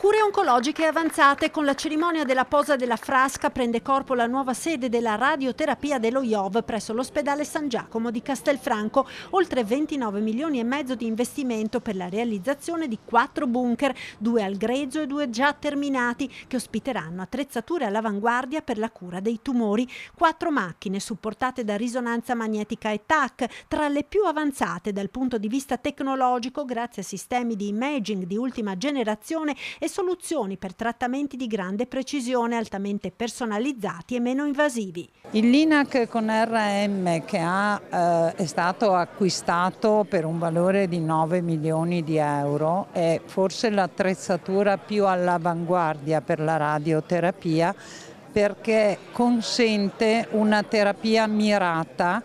Cure oncologiche avanzate. Con la cerimonia della posa della frasca prende corpo la nuova sede della radioterapia dello IOV presso l'ospedale San Giacomo di Castelfranco. Oltre 29 milioni e mezzo di investimento per la realizzazione di 4 bunker, 2 al grezzo e 2 già terminati, che ospiteranno attrezzature all'avanguardia per la cura dei tumori. 4 macchine supportate da risonanza magnetica e TAC, tra le più avanzate dal punto di vista tecnologico grazie a sistemi di imaging di ultima generazione e soluzioni per trattamenti di grande precisione, altamente personalizzati e meno invasivi. Il Linac con RM che è stato acquistato per un valore di 9 milioni di euro è forse l'attrezzatura più all'avanguardia per la radioterapia, perché consente una terapia mirata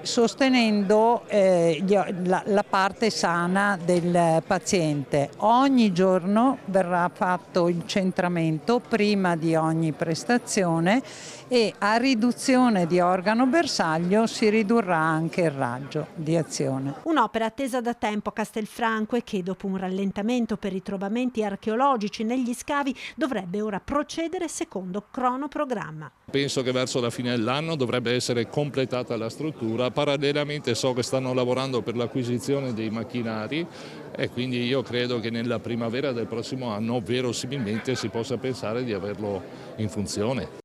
sostenendo la parte sana del paziente. Ogni giorno verrà fatto il centramento prima di ogni prestazione e a riduzione di organo bersaglio si ridurrà anche il raggio di azione. Un'opera attesa da tempo a Castelfranco e che, dopo un rallentamento per ritrovamenti archeologici negli scavi, dovrebbe ora procedere secondo cronoprogramma. Penso che verso la fine dell'anno dovrebbe essere completata la struttura. Parallelamente so che stanno lavorando per l'acquisizione dei macchinari e quindi io credo che nella primavera del prossimo anno verosimilmente si possa pensare di averlo in funzione.